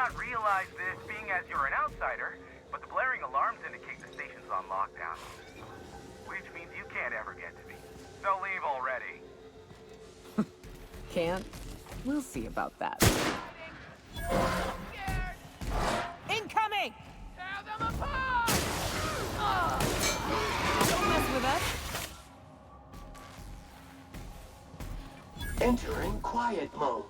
not realize this being as you're an outsider, but the blaring alarms indicate the station's on lockdown. Which means you can't ever get to me. So leave already. Can't? We'll see about that. Incoming! Tear them apart! Don't mess with us. Entering quiet mode.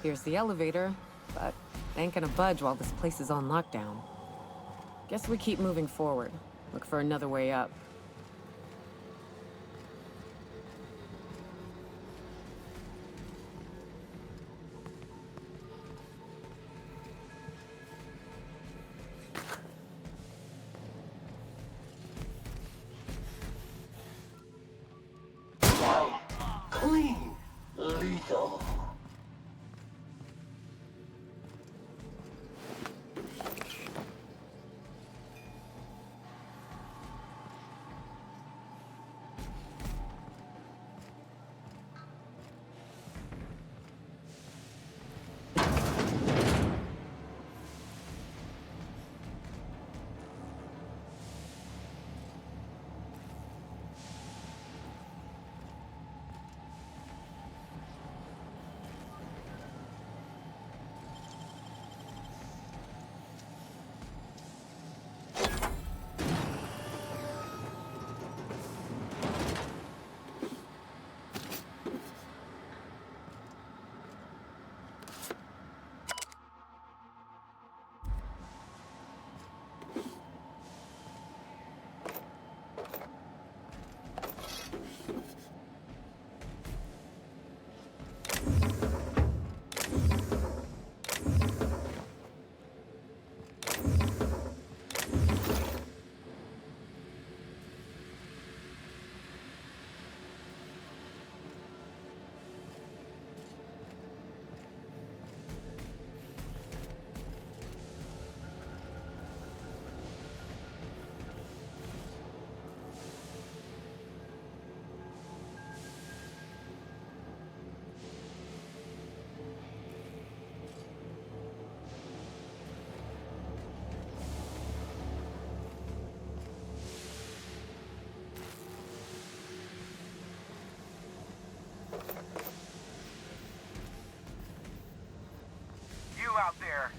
Here's the elevator, but ain't gonna budge while this place is on lockdown. Guess we keep moving forward. Look for another way up. Quiet. Clean. Lethal. You out there,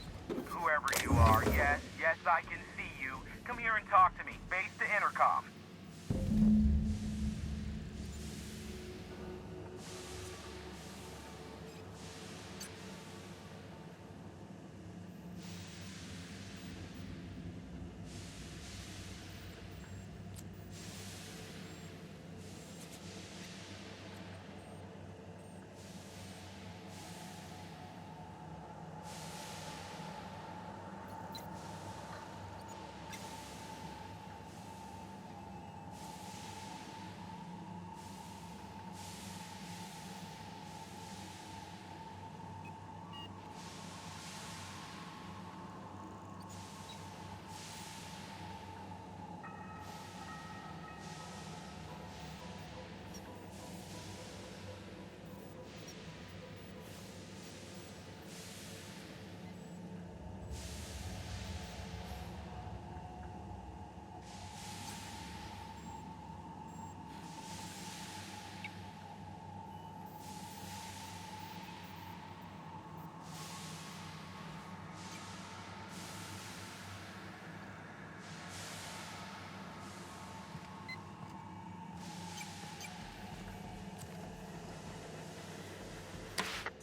whoever you are, yes, I can see you. Come here and talk to me. Base to intercom.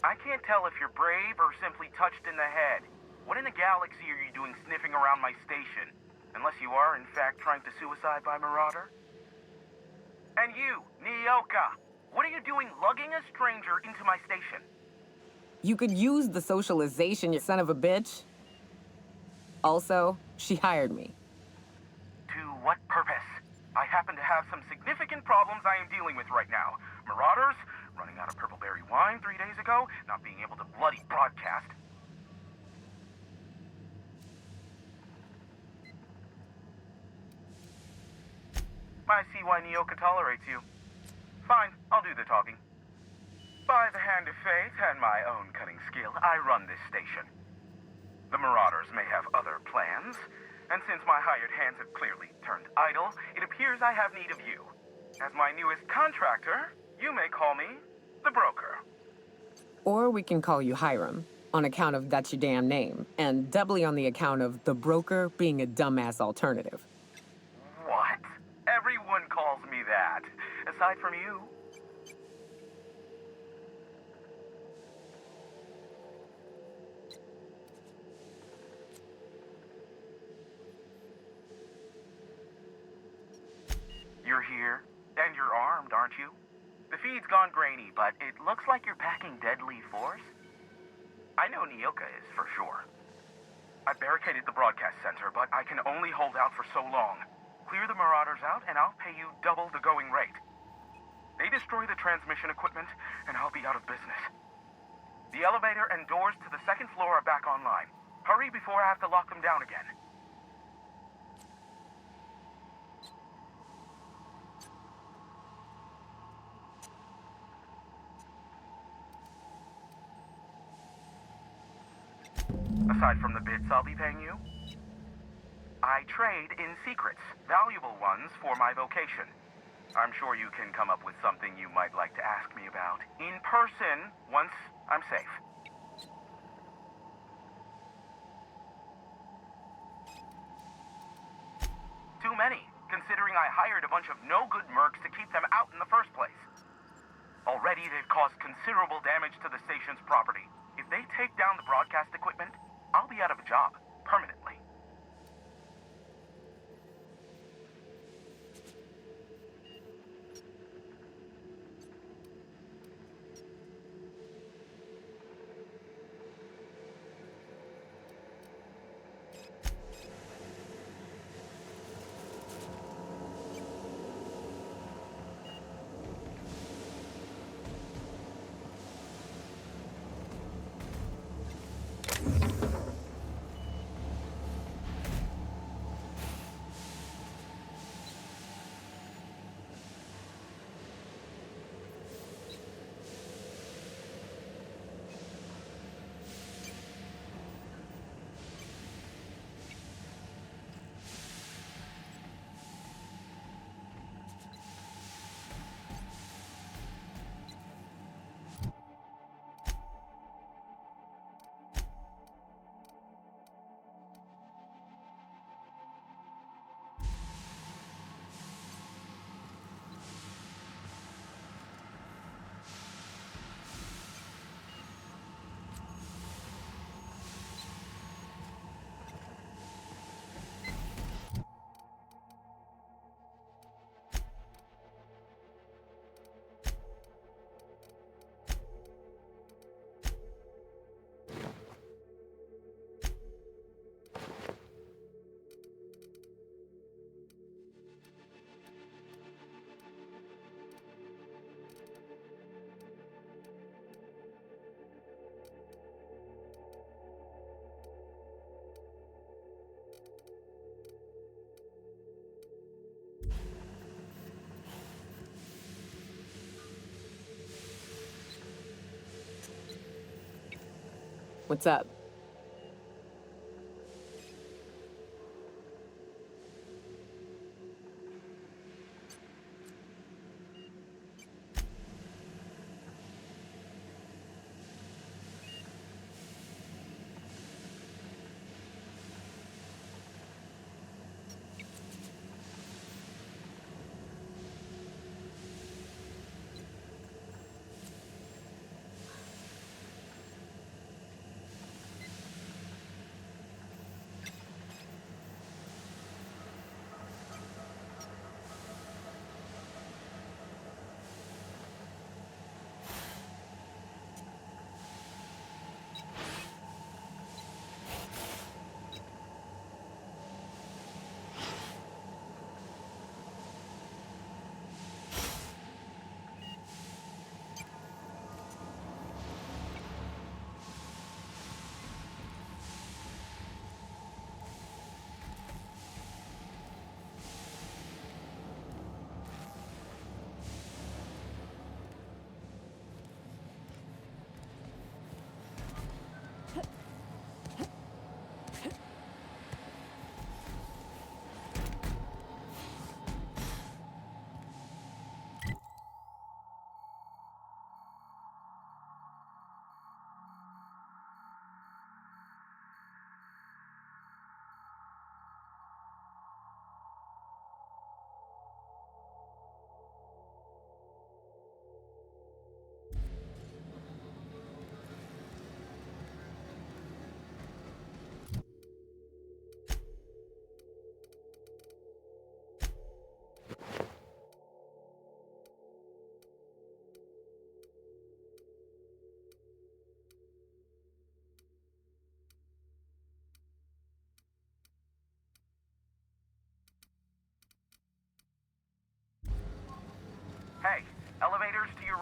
I can't tell if you're brave or simply touched in the head. What in the galaxy are you doing sniffing around my station? Unless you are, in fact, trying to suicide by Marauder? And you, Nyoka, what are you doing lugging a stranger into my station? You could use the socialization, you son of a bitch. Also, she hired me. To what purpose? I happen to have some significant problems I am dealing with right now. Marauders, running out of purpleberry wine 3 days ago, not being able to bloody broadcast. I see why Nyoka tolerates you. Fine, I'll do the talking. By the hand of fate and my own cunning skill, I run this station. The Marauders may have other plans, and since my hired hands have clearly turned idle, it appears I have need of you. As my newest contractor, you may call me the Broker. Or we can call you Hiram, on account of that's your damn name, and doubly on the account of the broker being a dumbass alternative. What? Everyone calls me that, aside from you. You're here, and you're armed, aren't you? The feed's gone grainy, but it looks like you're packing deadly force. I know Nyoka is, for sure. I barricaded the broadcast center, but I can only hold out for so long. Clear the Marauders out, and I'll pay you double the going rate. They destroy the transmission equipment, and I'll be out of business. The elevator and doors to the second floor are back online. Hurry before I have to lock them down again. Aside from the bits I'll be paying you, I trade in secrets, valuable ones for my vocation. I'm sure you can come up with something you might like to ask me about in person once I'm safe. Too many, considering I hired a bunch of no-good mercs to keep them out in the first place. Already they've caused considerable damage to the station's property. If they take down the broadcast equipment, I'll be out of a job, permanently. What's up?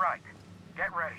right. Get ready.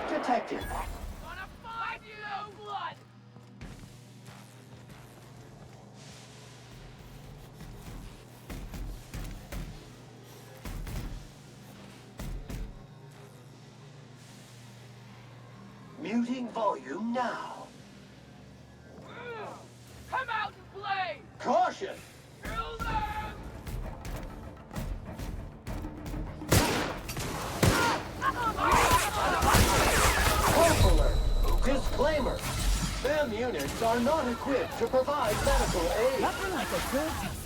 Detected. Gonna find you, blood! Muting volume now. Come out and play! Caution! Kill them! Health alert! Disclaimer! STEM units are not equipped to provide medical aid. Nothing like a good tussle.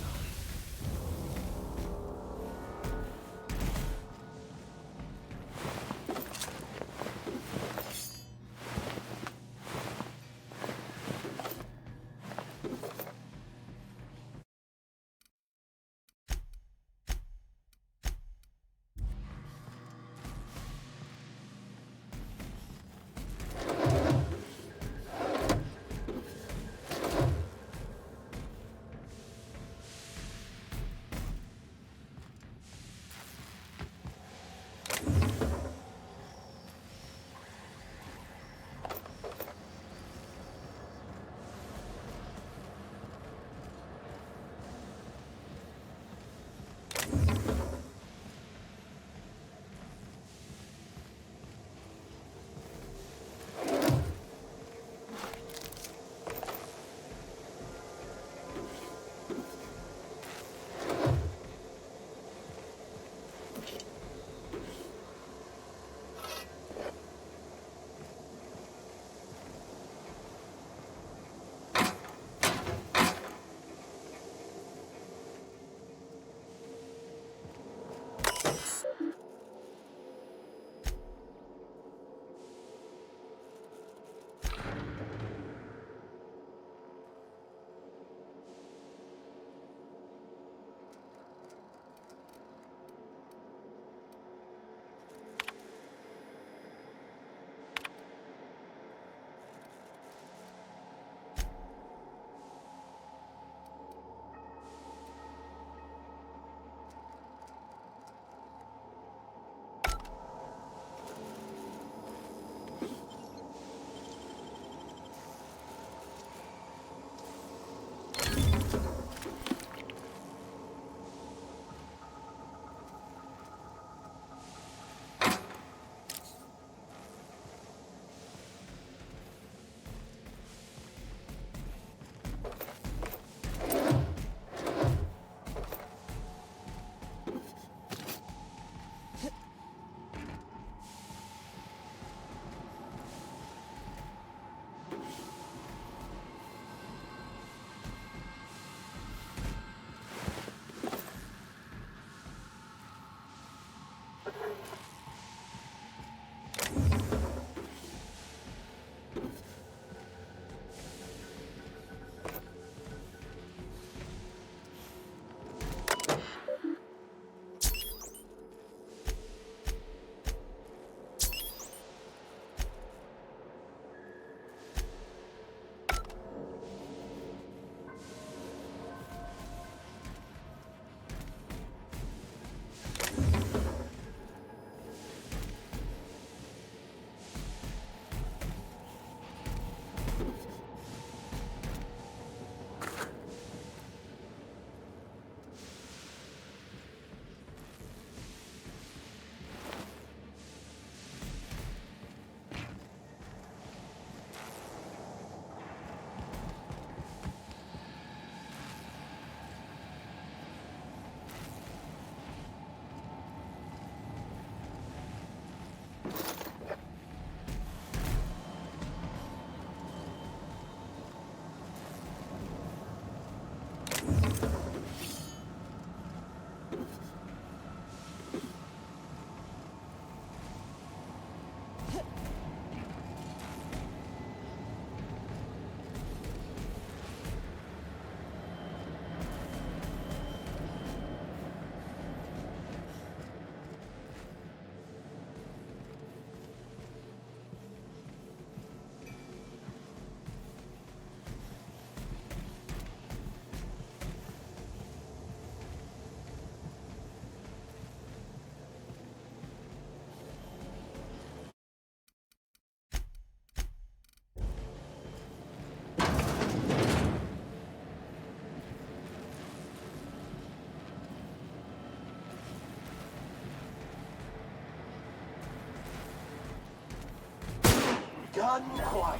done quiet.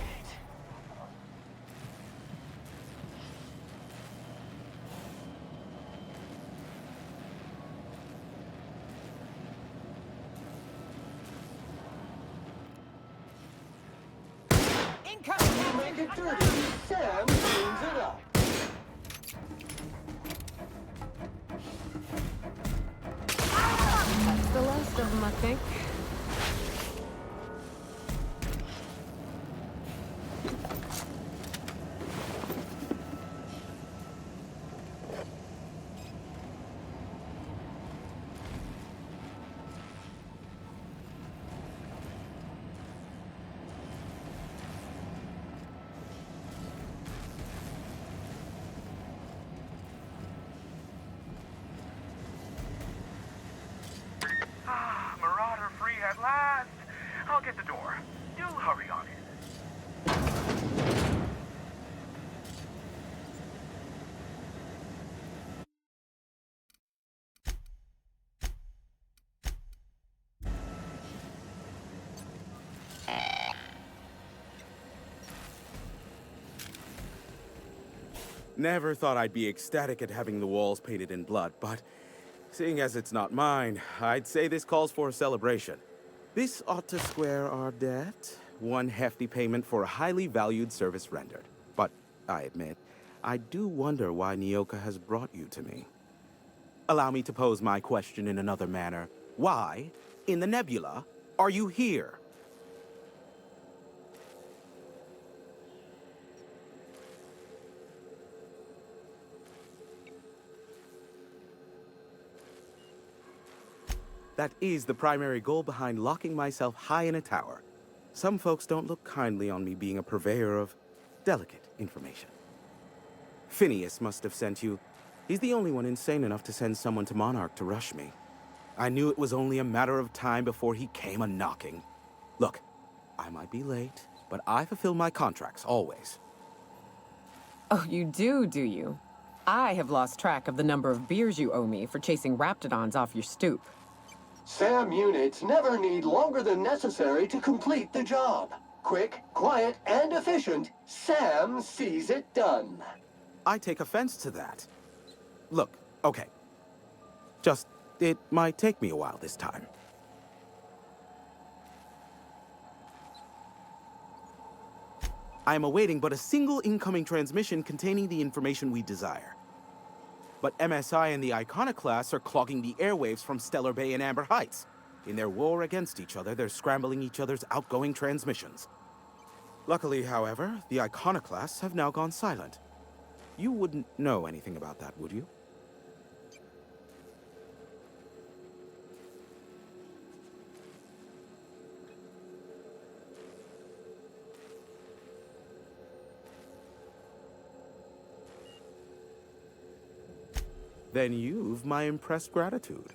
You make it dirty, Sam cleans it up. That's the last of them, I think. Marauder free at last. I'll get the door. You hurry on in. Never thought I'd be ecstatic at having the walls painted in blood, but seeing as it's not mine, I'd say this calls for a celebration. This ought to square our debt. One hefty payment for a highly valued service rendered. But I admit, I do wonder why Nyoka has brought you to me. Allow me to pose my question in another manner. Why, in the nebula, are you here? That is the primary goal behind locking myself high in a tower. Some folks don't look kindly on me being a purveyor of delicate information. Phineas must have sent you. He's the only one insane enough to send someone to Monarch to rush me. I knew it was only a matter of time before he came a-knocking. Look, I might be late, but I fulfill my contracts, always. Oh, you do you? I have lost track of the number of beers you owe me for chasing Raptidons off your stoop. Sam units never need longer than necessary to complete the job. Quick, quiet, and efficient, Sam sees it done. I take offense to that. Look, okay. Just, it might take me a while this time. I am awaiting but a single incoming transmission containing the information we desire. But MSI and the Iconoclasts are clogging the airwaves from Stellar Bay and Amber Heights. In their war against each other, they're scrambling each other's outgoing transmissions. Luckily, however, the Iconoclasts have now gone silent. You wouldn't know anything about that, would you? Then you've my impressed gratitude.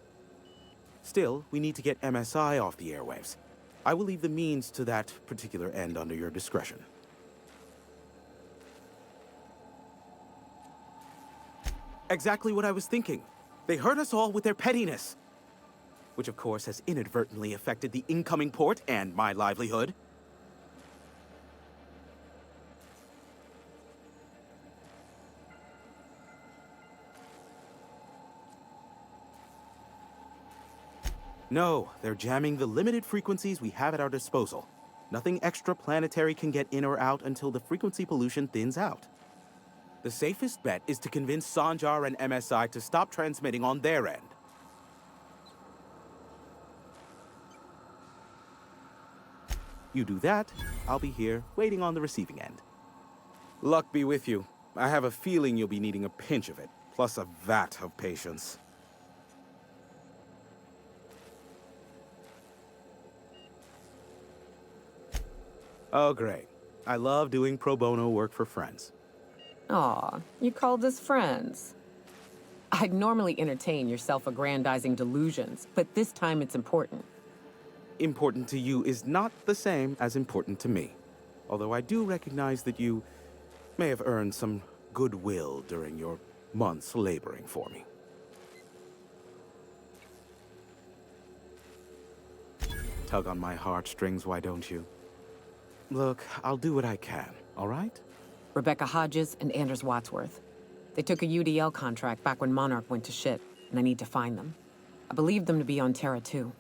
Still, we need to get MSI off the airwaves. I will leave the means to that particular end under your discretion. Exactly what I was thinking. They hurt us all with their pettiness. Which of course has inadvertently affected the incoming port and my livelihood. No, they're jamming the limited frequencies we have at our disposal. Nothing extraplanetary can get in or out until the frequency pollution thins out. The safest bet is to convince Sanjar and MSI to stop transmitting on their end. You do that, I'll be here, waiting on the receiving end. Luck be with you. I have a feeling you'll be needing a pinch of it, plus a vat of patience. Oh, great. I love doing pro bono work for friends. Aw, you called us friends. I'd normally entertain your self-aggrandizing delusions, but this time it's important. Important to you is not the same as important to me. Although I do recognize that you may have earned some goodwill during your months laboring for me. Tug on my heartstrings, why don't you? Look, I'll do what I can, all right? Rebecca Hodges and Anders Wadsworth. They took a UDL contract back when Monarch went to shit, and I need to find them. I believe them to be on Terra 2.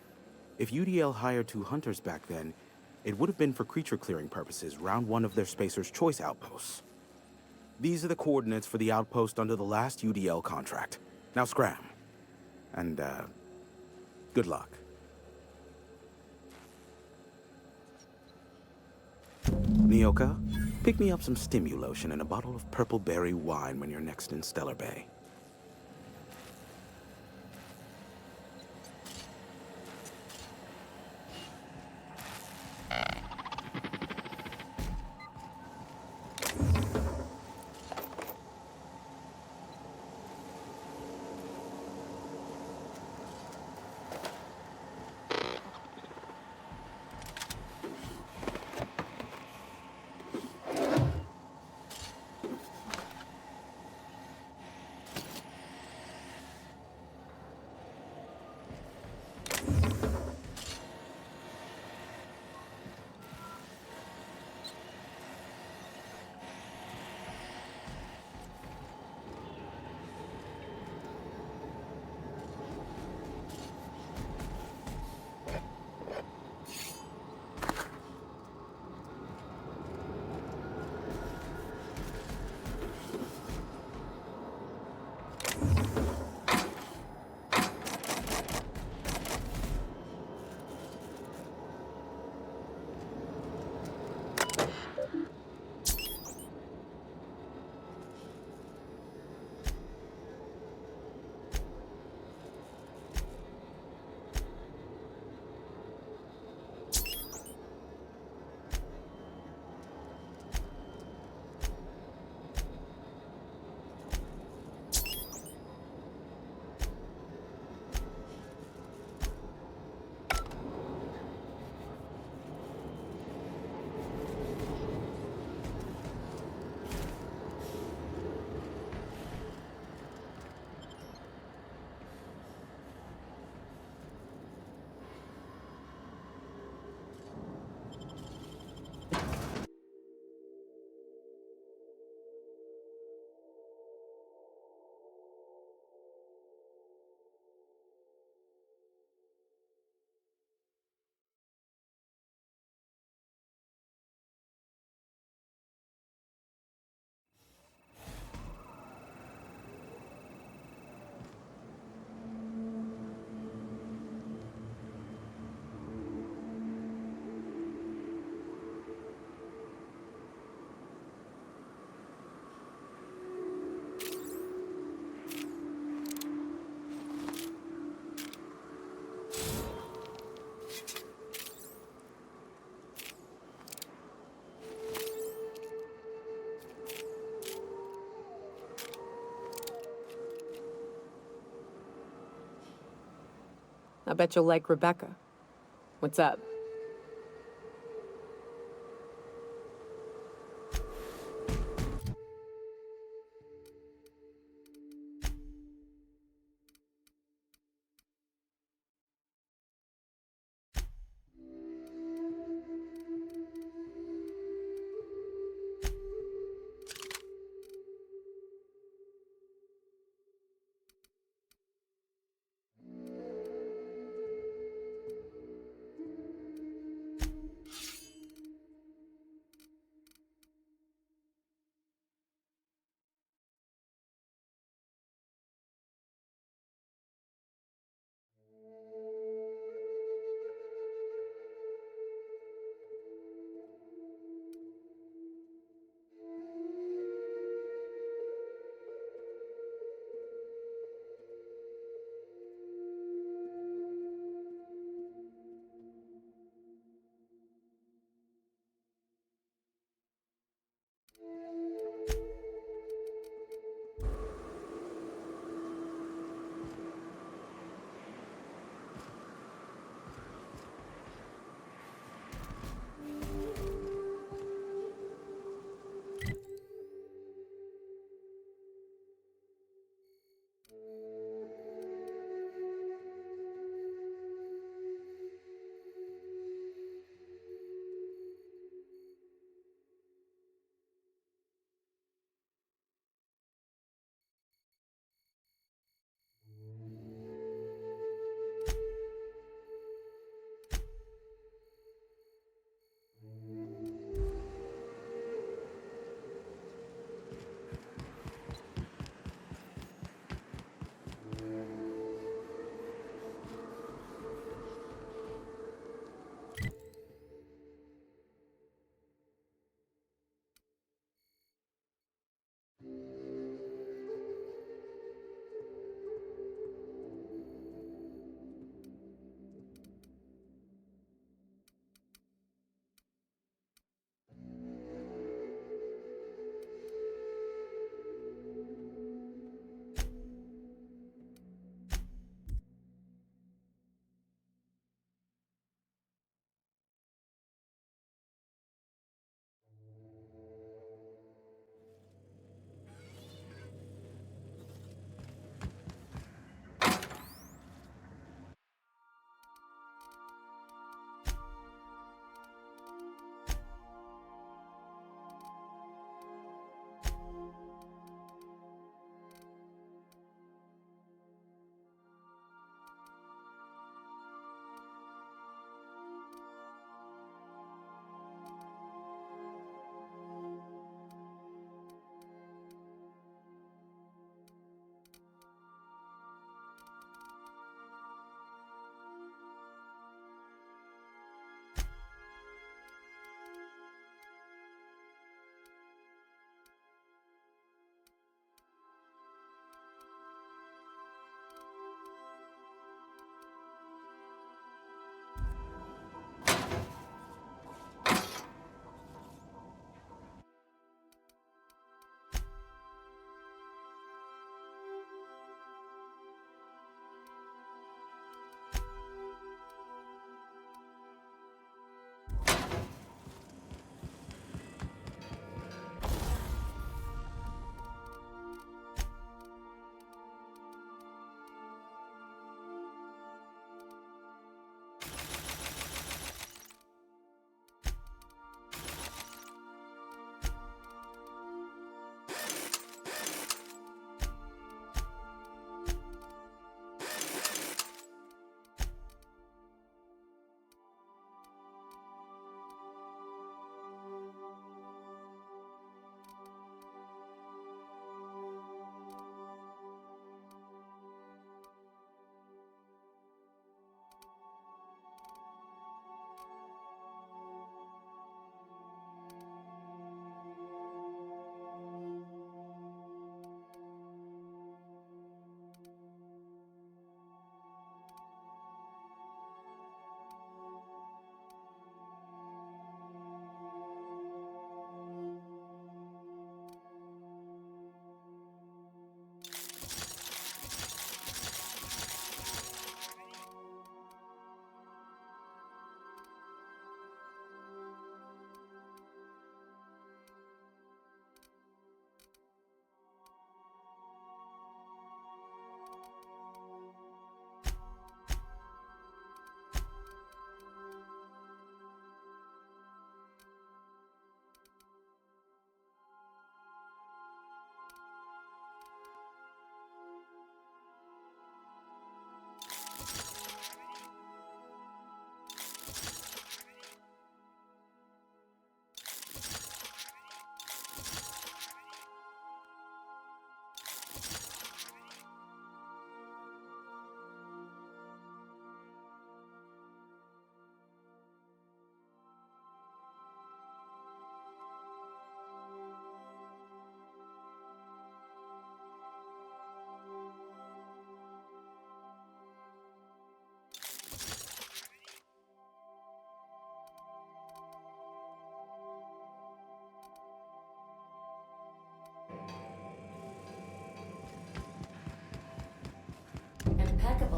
If UDL hired 2 hunters back then, it would have been for creature clearing purposes, round 1 of their Spacer's Choice outposts. These are the coordinates for the outpost under the last UDL contract. Now scram. And, good luck. Nyoka, pick me up some Stimulotion and a bottle of purple berry wine when you're next in Stellar Bay. I bet you'll like Rebecca. What's up?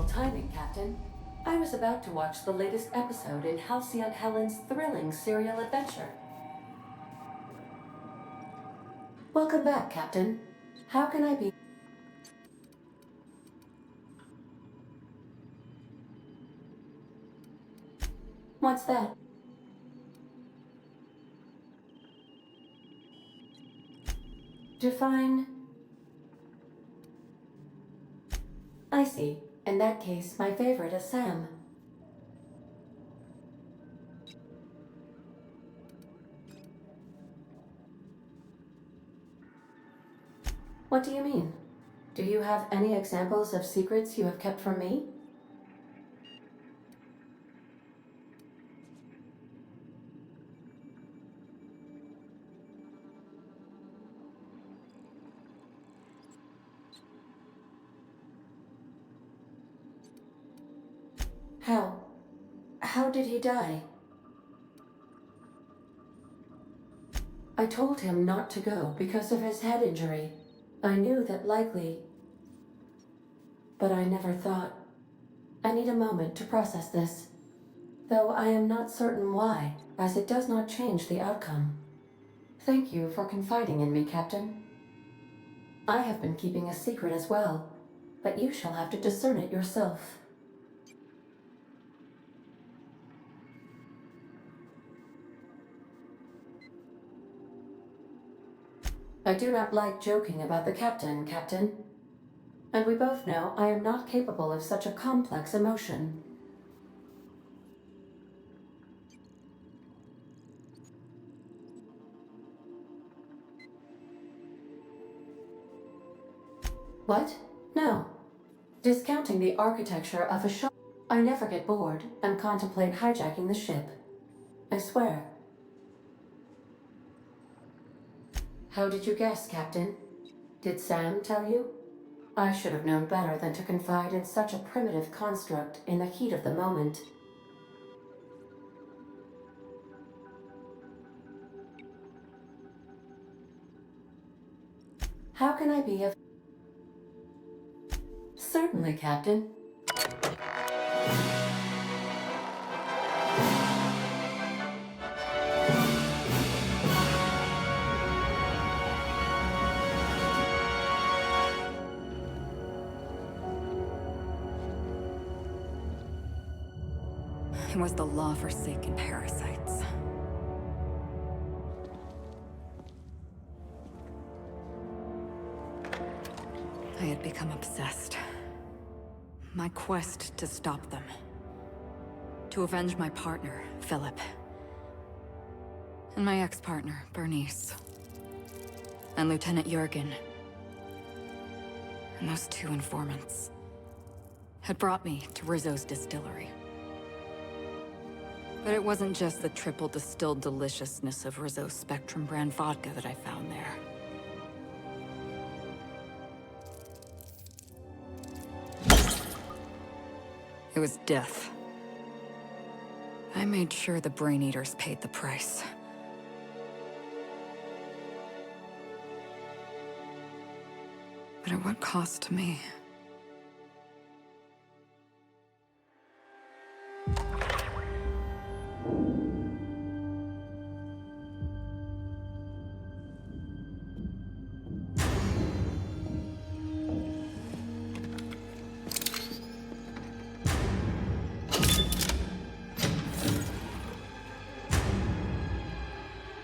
unusual timing, Captain. I was about to watch the latest episode in Halcyon Helen's thrilling serial adventure. Welcome back, Captain. How can I be... What's that? Define... I see. In that case, my favorite is Sam. What do you mean? Do you have any examples of secrets you have kept from me? How did he die? I told him not to go because of his head injury. I knew that likely, but I never thought. I need a moment to process this, though I am not certain why, as it does not change the outcome. Thank you for confiding in me, Captain. I have been keeping a secret as well, but you shall have to discern it yourself. I do not like joking about the Captain, Captain. And we both know I am not capable of such a complex emotion. What? No. Discounting the architecture of a ship, I never get bored and contemplate hijacking the ship. I swear. How did you guess, Captain? Did Sam tell you? I should have known better than to confide in such a primitive construct in the heat of the moment. How can I be of... Certainly, Captain. It was the law-forsaken parasites. I had become obsessed. My quest to stop them. To avenge my partner, Philip. And my ex-partner, Bernice. And Lieutenant Jurgen. And those two informants had brought me to Rizzo's distillery. But it wasn't just the triple distilled deliciousness of Rizzo's Spectrum brand vodka that I found there. It was death. I made sure the Brain Eaters paid the price. But at what cost to me?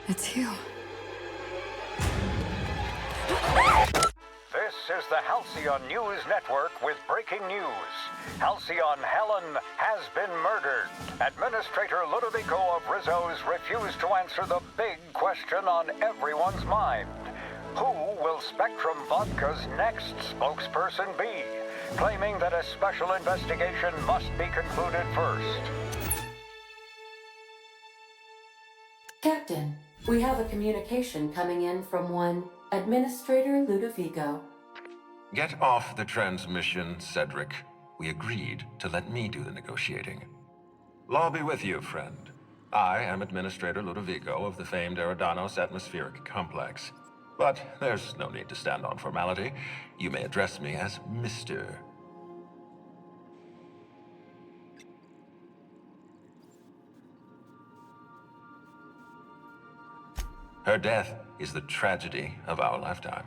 It's you. This is the Halcyon News Network with breaking news. Halcyon Helen has been murdered. Administrator Ludovico of Rizzo's refused to answer the big question on everyone's mind. Who will Spectrum Vodka's next spokesperson be? Claiming that a special investigation must be concluded first. Captain, we have a communication coming in from one Administrator Ludovico. Get off the transmission, Cedric. We agreed to let me do the negotiating. Law be with you, friend. I am Administrator Ludovico of the famed Eridanos Atmospheric Complex. But there's no need to stand on formality. You may address me as Mr. Her death is the tragedy of our lifetime.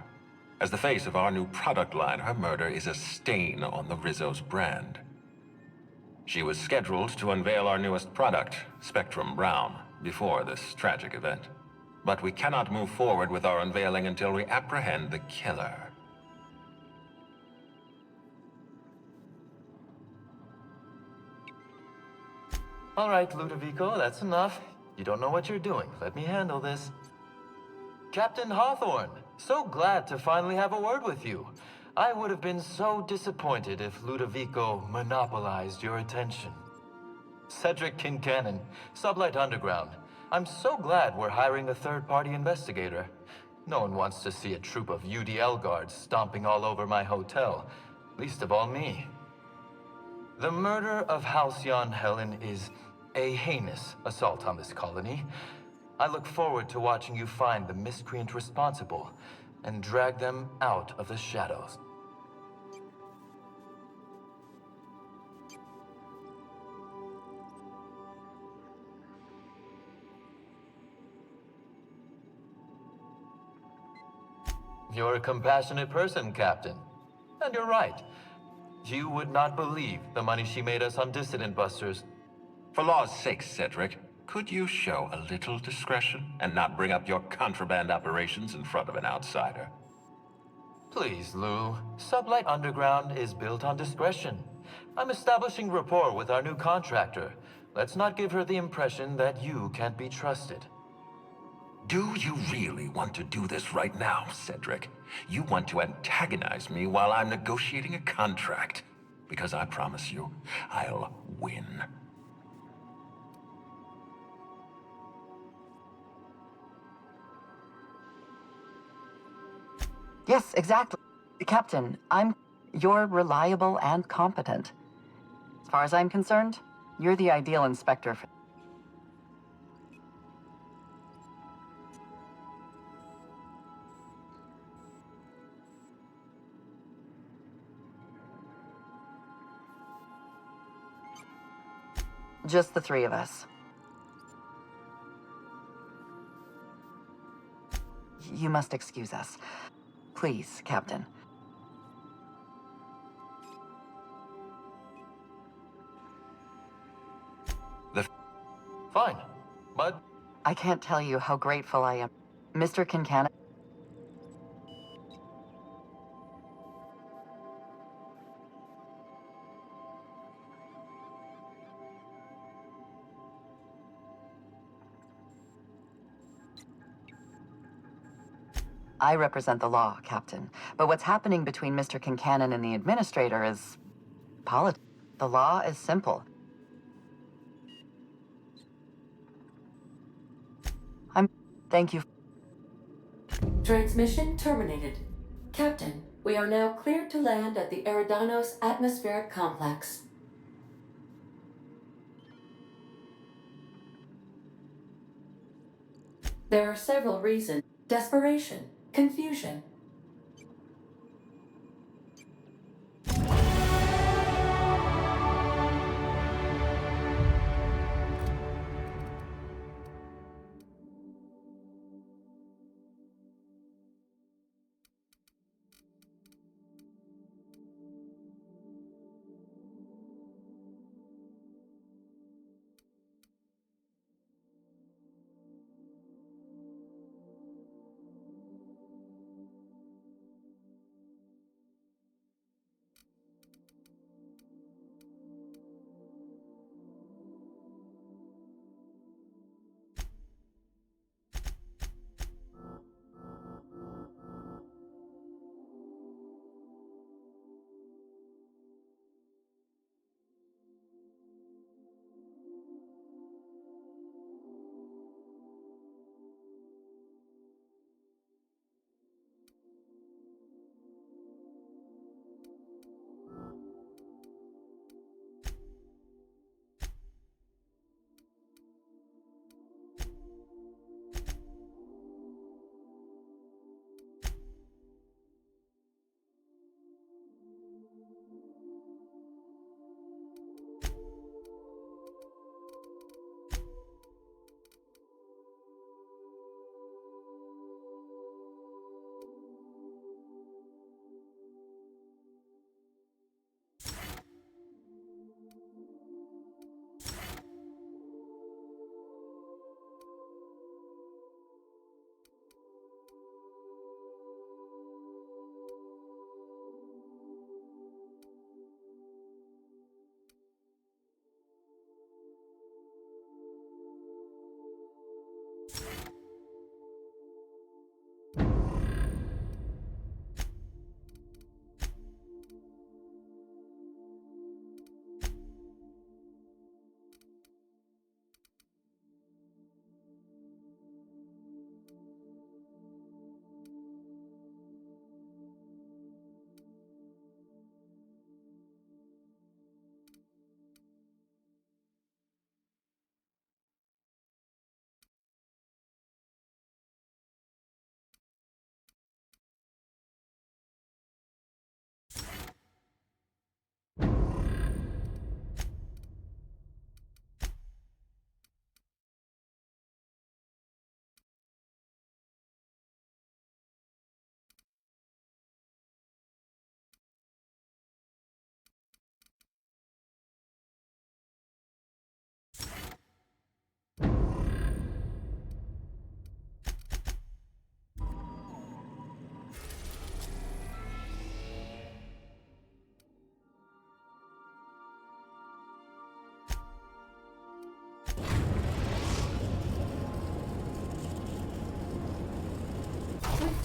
As the face of our new product line, her murder is a stain on the Rizzo's brand. She was scheduled to unveil our newest product, Spectrum Brown, before this tragic event. But we cannot move forward with our unveiling until we apprehend the killer. All right, Ludovico, that's enough. You don't know what you're doing. Let me handle this. Captain Hawthorne, so glad to finally have a word with you. I would have been so disappointed if Ludovico monopolized your attention. Cedric Kincannon, Sublight Underground. I'm so glad we're hiring a third-party investigator. No one wants to see a troop of UDL guards stomping all over my hotel, least of all me. The murder of Halcyon Helen is a heinous assault on this colony. I look forward to watching you find the miscreant responsible and drag them out of the shadows. You're a compassionate person, Captain. And you're right. You would not believe the money she made us on Dissident Busters. For law's sake, Cedric, could you show a little discretion and not bring up your contraband operations in front of an outsider? Please, Lou. Sublight Underground is built on discretion. I'm establishing rapport with our new contractor. Let's not give her the impression that you can't be trusted. Do you really want to do this right now, Cedric? You want to antagonize me while I'm negotiating a contract. Because I promise you, I'll win. Yes, exactly. Captain, you're reliable and competent. As far as I'm concerned, you're the ideal inspector for... Just the three of us. You must excuse us. Please, Captain. Fine, but... I can't tell you how grateful I am. Mr. Kincannon... I represent the law, Captain. But what's happening between Mr. Kincannon and the Administrator is... politics. The law is simple. Thank you. Transmission terminated. Captain, we are now cleared to land at the Eridanos Atmospheric Complex. There are several reasons. Desperation, confusion.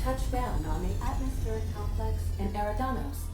touch down on the atmospheric complex in Eridanos.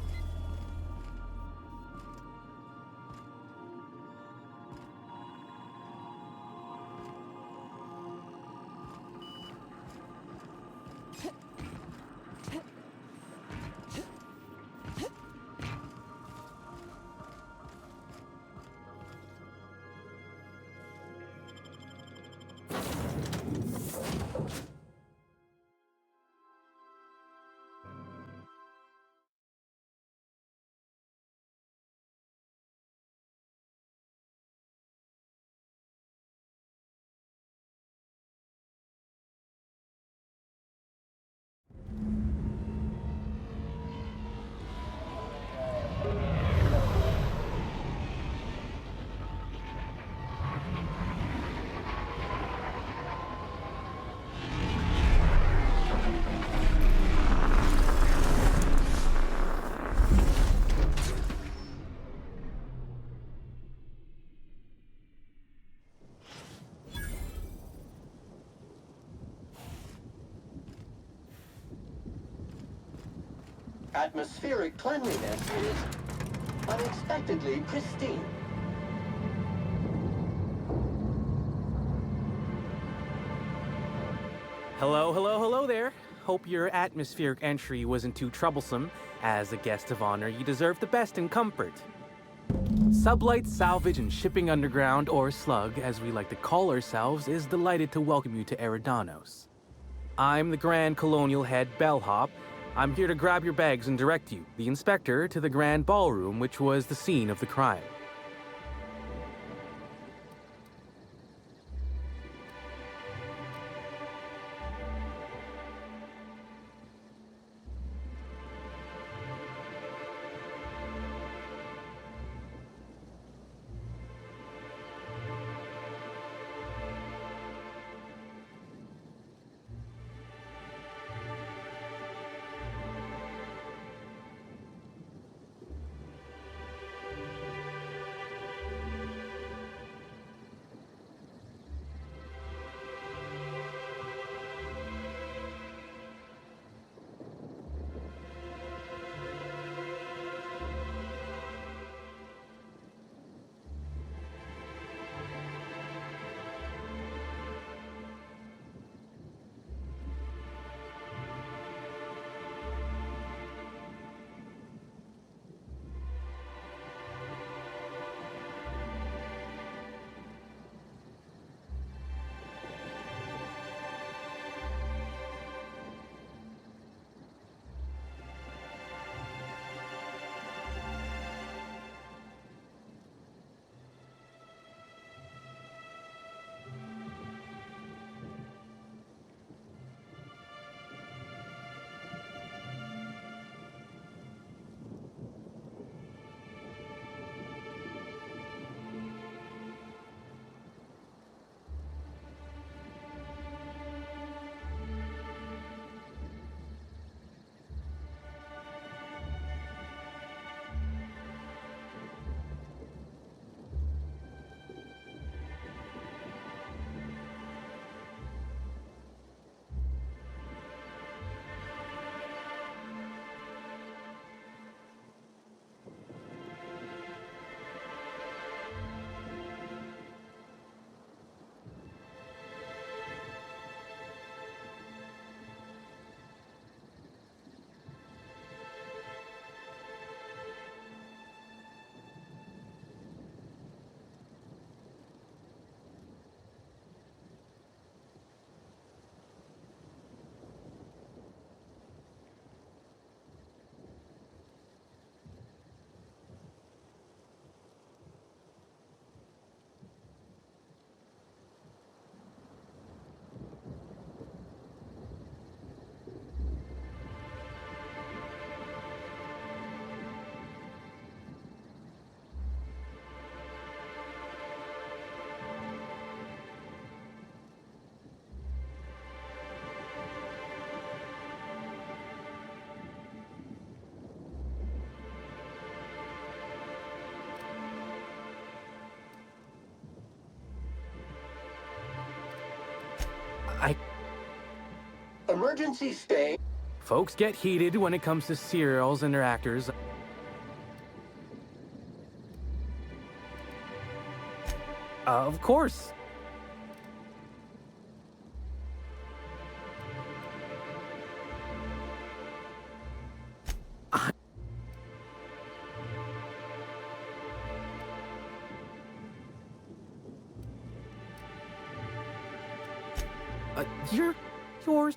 Atmospheric cleanliness is unexpectedly pristine. Hello, hello, hello there. Hope your atmospheric entry wasn't too troublesome. As a guest of honor, you deserve the best in comfort. Sublight Salvage and Shipping Underground, or Slug, as we like to call ourselves, is delighted to welcome you to Eridanos. I'm the Grand Colonial Head Bellhop. I'm here to grab your bags and direct you, the inspector, to the Grand Ballroom, which was the scene of the crime. Emergency stay. Folks get heated when it comes to serials and their actors. Of course. You're yours.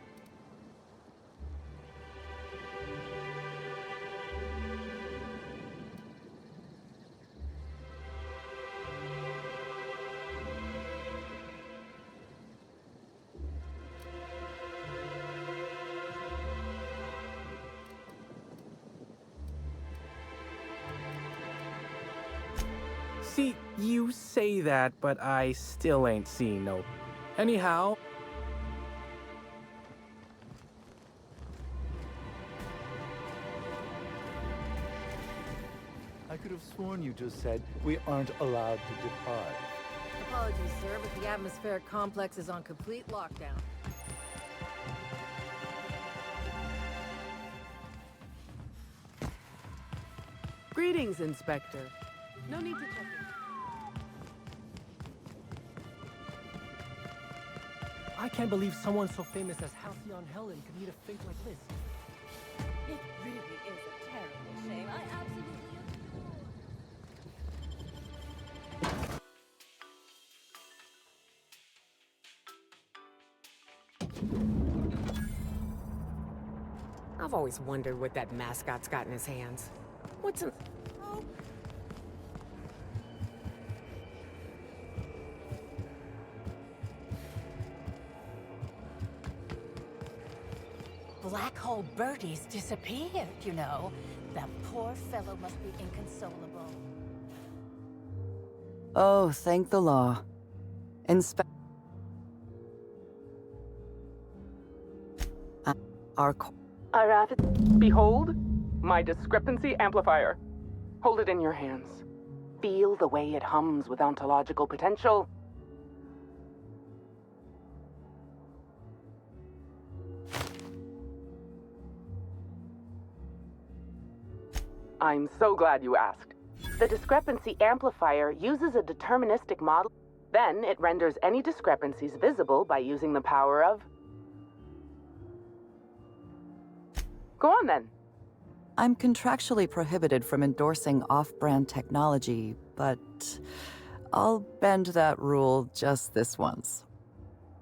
See, you say that, but I still ain't seen no. Anyhow. I could have sworn you just said we aren't allowed to depart. Apologies, sir, but the atmospheric complex is on complete lockdown. Greetings, Inspector. No need to check in. I can't believe someone so famous as Halcyon Helen could meet a fate like this. It really is a terrible shame. I absolutely I've always wondered what that mascot's got in his hands. What's in... Oh. Black Hole Birdie's disappeared, you know. That poor fellow must be inconsolable. Oh, thank the law. Behold, my discrepancy amplifier. Hold it in your hands. Feel the way it hums with ontological potential. I'm so glad you asked. The discrepancy amplifier uses a deterministic model. Then it renders any discrepancies visible by using the power of... Go on, then. I'm contractually prohibited from endorsing off-brand technology, but I'll bend that rule just this once.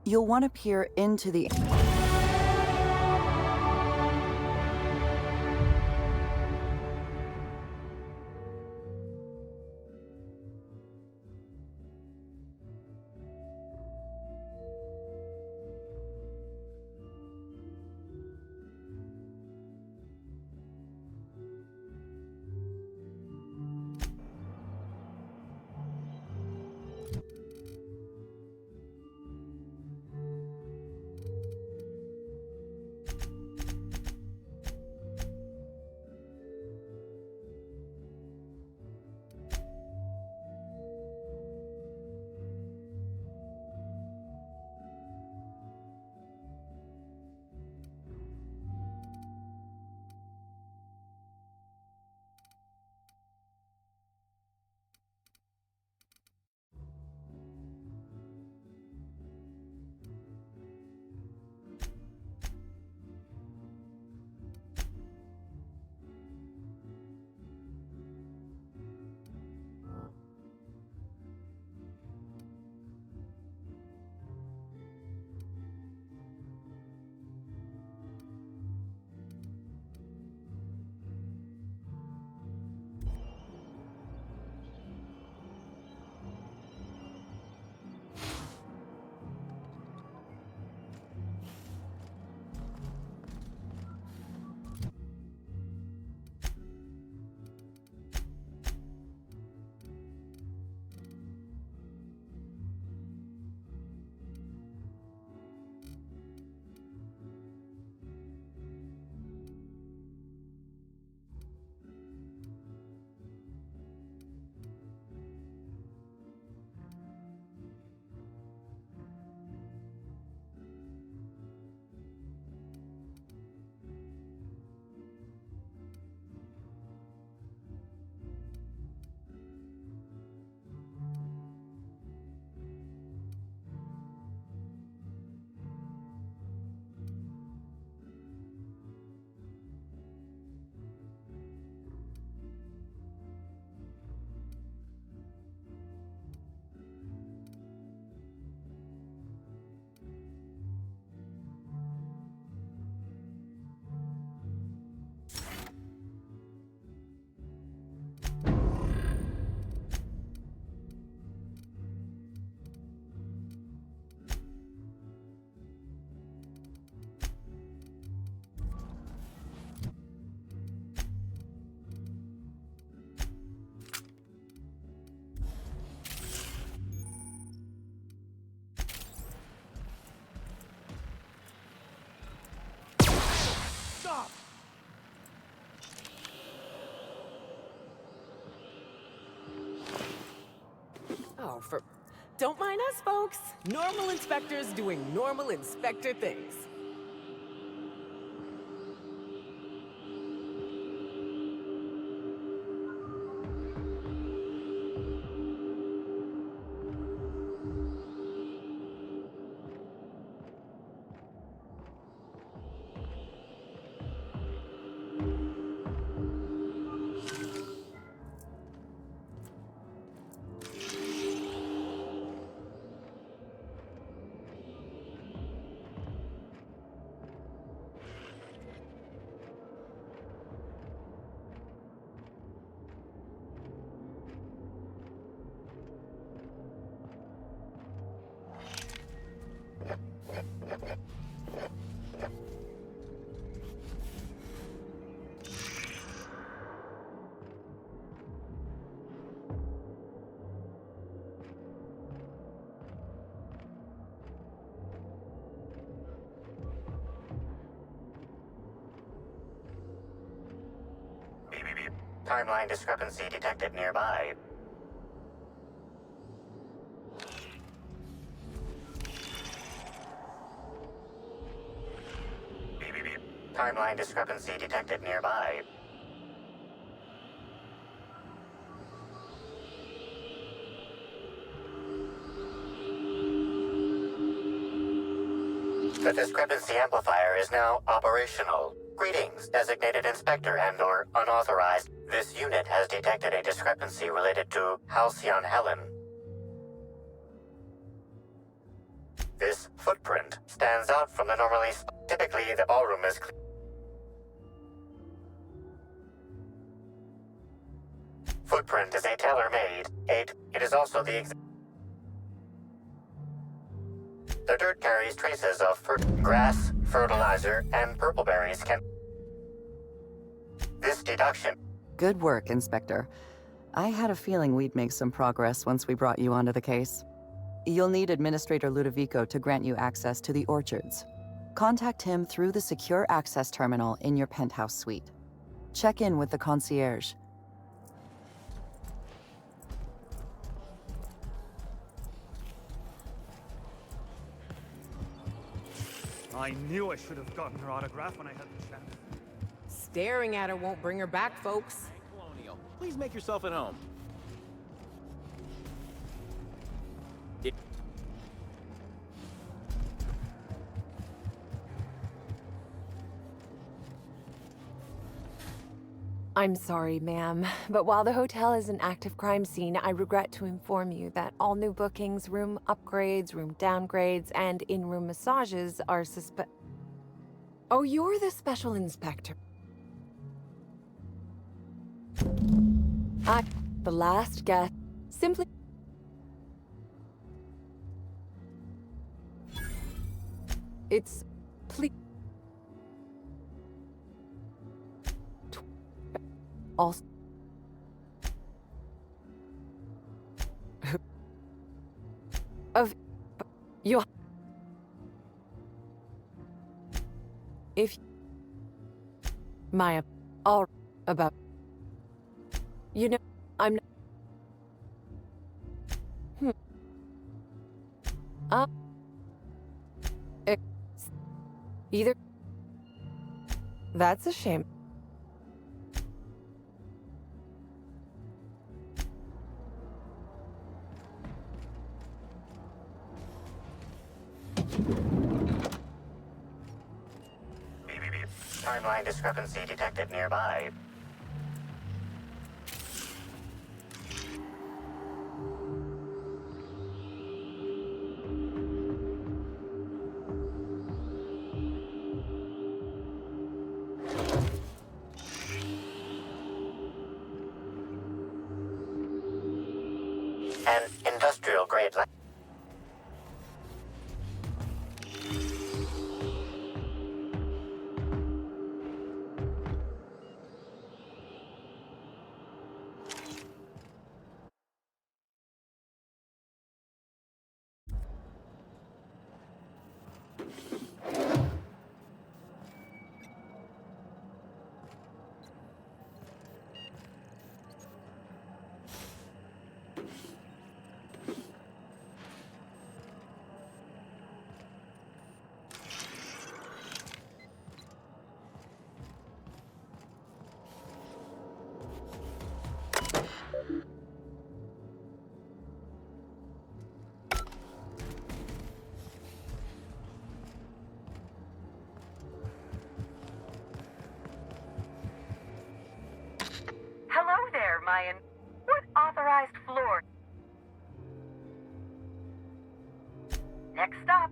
You'll want to peer into the... Oh, don't mind us, folks. Normal inspectors doing normal inspector things. Timeline discrepancy detected nearby. Timeline discrepancy detected nearby. The discrepancy amplifier is now operational. Greetings, designated inspector and/or unauthorized. This unit has detected a discrepancy related to Halcyon Helen. This footprint stands out from the normally... Typically, the ballroom is... Footprint is a tailor-made. It is also the The dirt carries traces of grass, fertilizer, and purple berries can... This deduction... Good work, Inspector. I had a feeling we'd make some progress once we brought you onto the case. You'll need Administrator Ludovico to grant you access to the orchards. Contact him through the secure access terminal in your penthouse suite. Check in with the concierge. I knew I should have gotten her autograph when I had the chance. Staring at her won't bring her back, folks. Colonial, please make yourself at home. I'm sorry, ma'am, but while the hotel is an active crime scene, I regret to inform you that all new bookings, room upgrades, room downgrades, and in-room massages are Oh, you're the special inspector. The last guest, simply... It's... Please... Also... Of... You... If... Maya... All... About... You know, I'm... Either... That's a shame. Timeline discrepancy detected nearby. An industrial grade Next stop.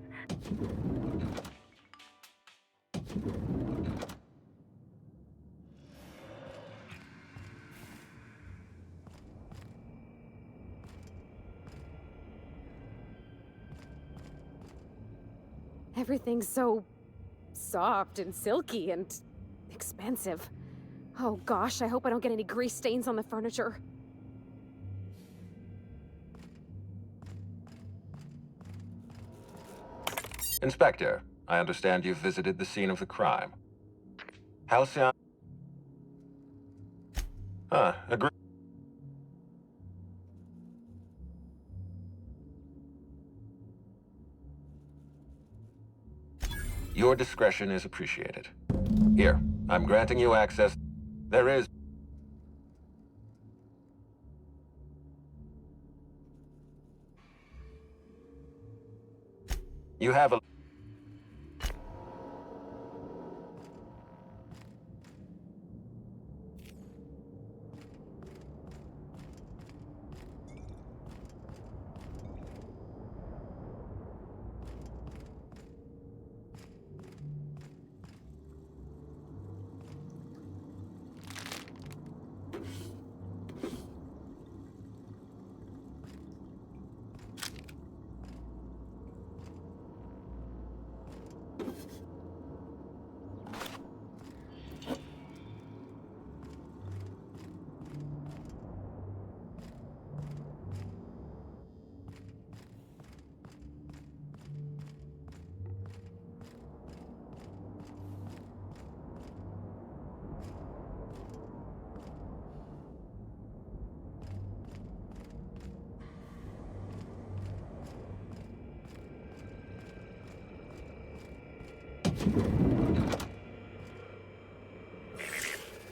Everything's so soft and silky and expensive. Oh gosh, I hope I don't get any grease stains on the furniture. Inspector, I understand you've visited the scene of the crime. Halcyon... agree. Your discretion is appreciated. Here, I'm granting you access. There is... You have a...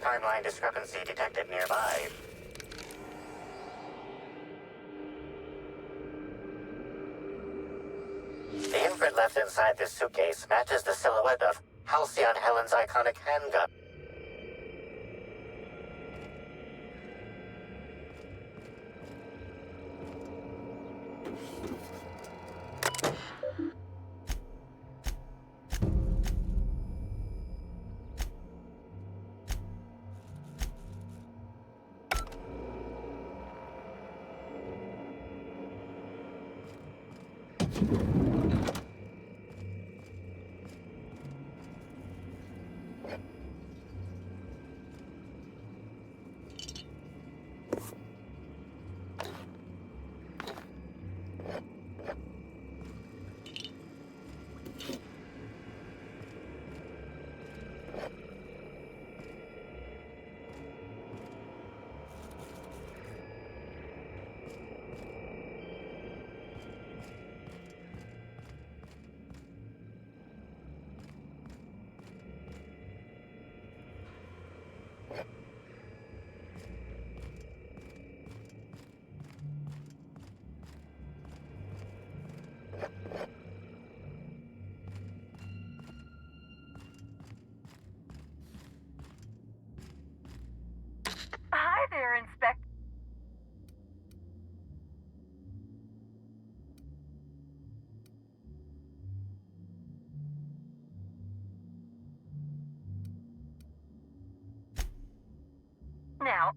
Timeline discrepancy detected nearby. The imprint left inside this suitcase matches the silhouette of Halcyon Helen's iconic handgun. Hi there, Inspector. Now.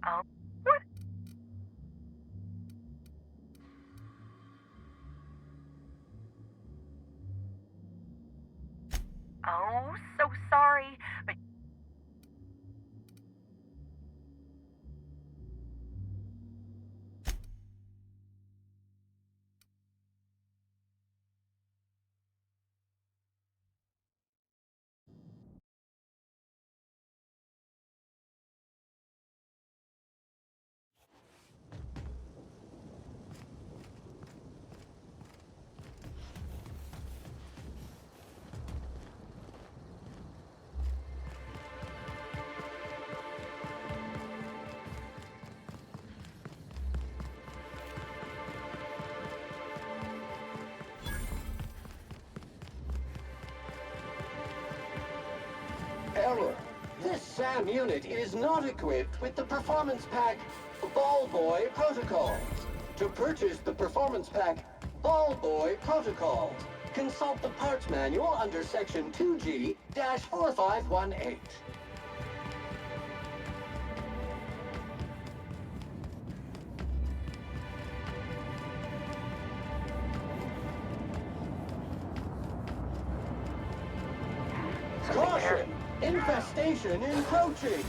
Oh, what? Oh, so sorry, but Error. This SAM unit is not equipped with the Performance Pack Ball Boy protocol. To purchase the performance pack, Ball Boy Protocols, consult the parts manual under section 2G-4518. Caution! Infestation encroaching!